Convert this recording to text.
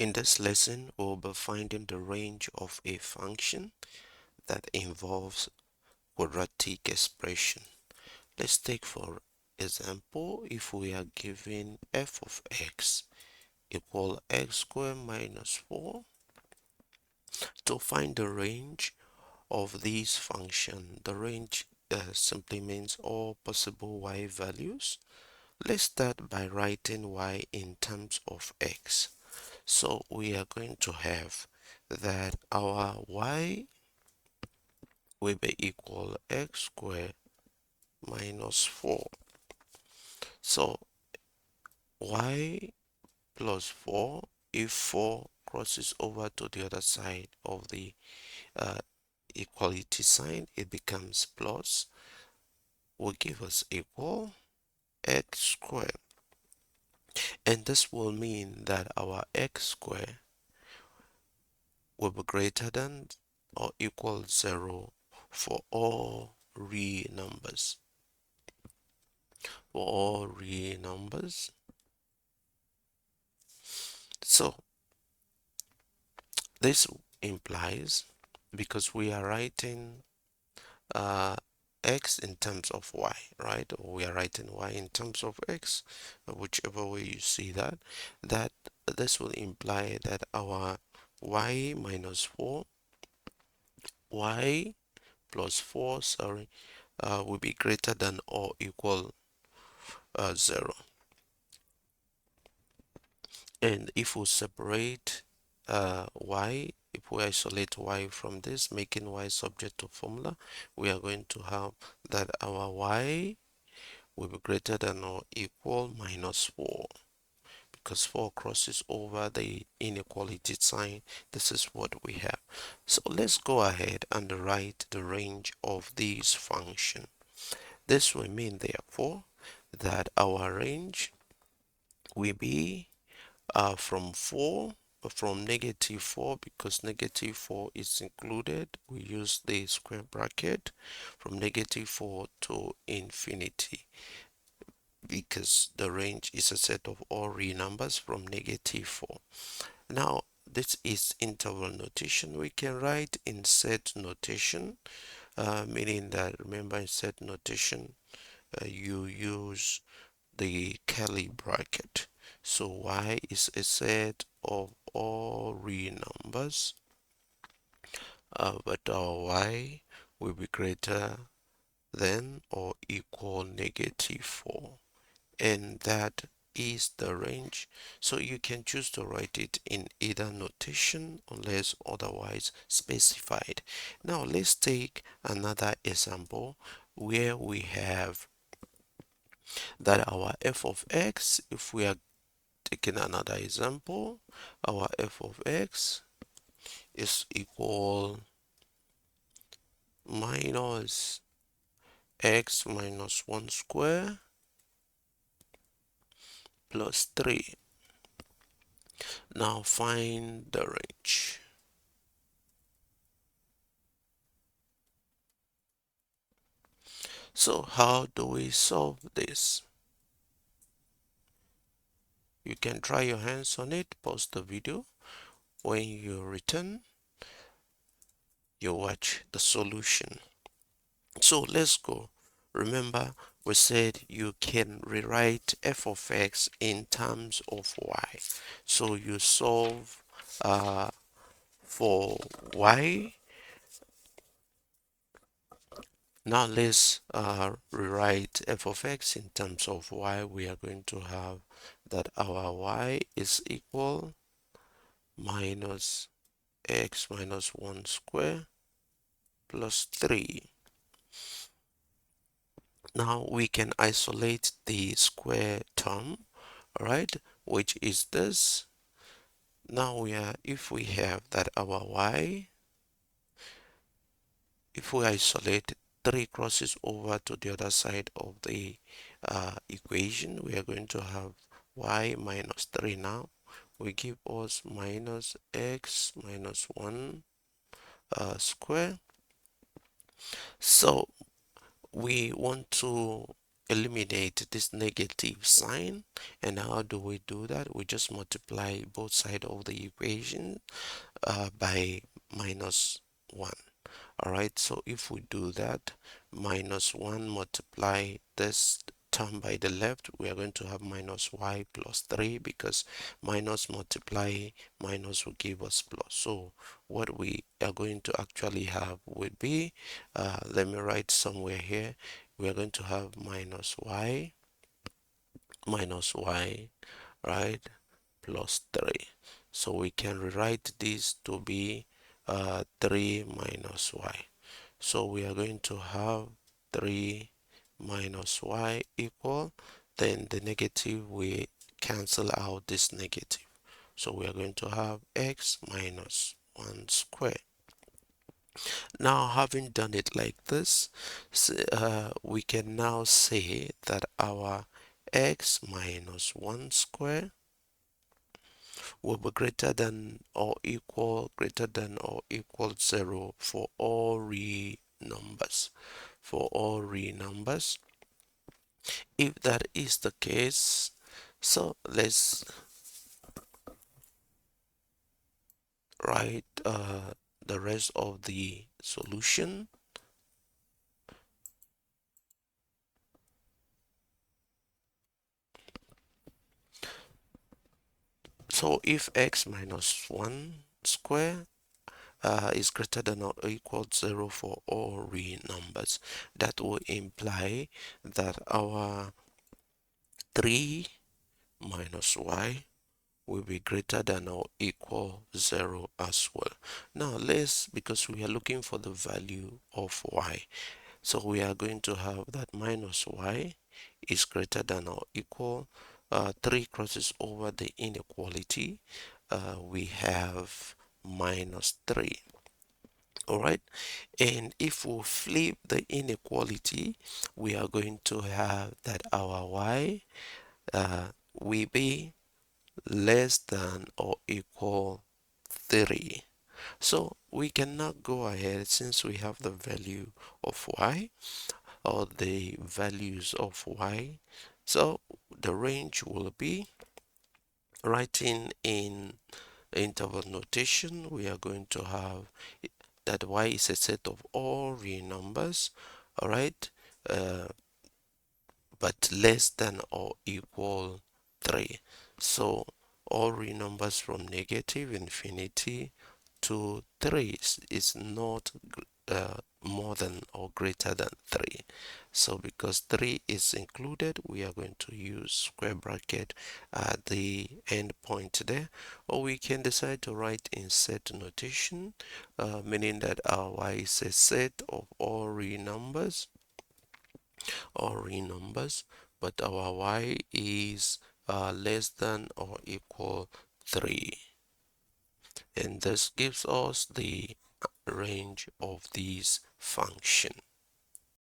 In this lesson, we'll be finding the range of a function that involves quadratic expression. Let's take for example, if we are given f of x equal x squared minus 4, to find the range of this function. The range simply means all possible y values. Let's start by writing y in terms of x. So we are going to have that our y will be equal x squared minus 4. So y plus 4, if 4 crosses over to the other side of the uh, equality sign, it becomes plus, will give us equal x squared. And this will mean that our x squared will be greater than or equal 0 for all real numbers. For all real numbers. So this implies, because we are writing uh, x in terms of y, right? Or we are writing y in terms of x, whichever way you see that, that this will imply that our y minus 4, y plus 4, sorry, will be greater than or equal 0. And if we separate y, if we isolate y from this, making y subject to formula, we are going to have that our y will be greater than or equal minus 4, because 4 crosses over the inequality sign. This is what we have. So let's go ahead and write the range of these function. This will mean therefore that our range will be from negative 4, because negative 4 is included. We use the square bracket from negative 4 to infinity, because the range is a set of all real numbers from negative 4. Now, this is interval notation. We can write in set notation, meaning that, remember, in set notation, you use the curly bracket. So y is a set of all real numbers, but our y will be greater than or equal negative 4, and that is the range. So you can choose to write it in either notation unless otherwise specified. Now let's take another example where we have that our f of x, if we are taking another example, our f of x is equal minus x minus 1 square plus 3. Now find the range. So how do we solve this? You can try your hands on it, pause the video. When you return, you watch the solution. So let's go. Remember, we said you can rewrite f of x in terms of y. So you solve for y. Now let's rewrite f of x in terms of y. We are going to have that our y is equal minus x minus 1 square plus 3. Now we can isolate the square term, right, which is this. Now if we have that our y, if we isolate 3 crosses over to the other side of the equation, we are going to have y minus 3 now. We give us minus x minus 1 square. So we want to eliminate this negative sign. And how do we do that? We just multiply both sides of the equation by minus 1. All right, so if we do that, minus 1 multiply this term by the left, we are going to have minus y plus 3, because minus multiply minus will give us plus. So what we are going to actually have would be, let me write somewhere here, we are going to have minus y, right, plus 3. So we can rewrite this to be 3 minus y. So we are going to have 3 minus y equal, then the negative, we cancel out this negative. So we are going to have x minus 1 square. Now, having done it like this, we can now say that our x minus 1 square will be greater than or equal 0 for all real numbers. For all real numbers, if that is the case, so let's write the rest of the solution. So if x minus 1 square is greater than or equal to 0 for all real numbers, that will imply that our 3 minus y will be greater than or equal 0 as well. Now because we are looking for the value of y, so we are going to have that minus y is greater than or equal 3 crosses over the inequality, we have minus 3. All right, and if we flip the inequality, we are going to have that our y will be less than or equal 3. So we cannot go ahead, since we have the value of y, or the values of y. So the range will be, writing in interval notation, we are going to have that y is a set of all real numbers, all right, uh, but less than or equal 3. So all real numbers from negative infinity to 3 is not more than or greater than 3. So because 3 is included, we are going to use square bracket at the end point there, or we can decide to write in set notation, meaning that our y is a set of all real numbers, but our y is less than or equal 3, and this gives us the range of these function.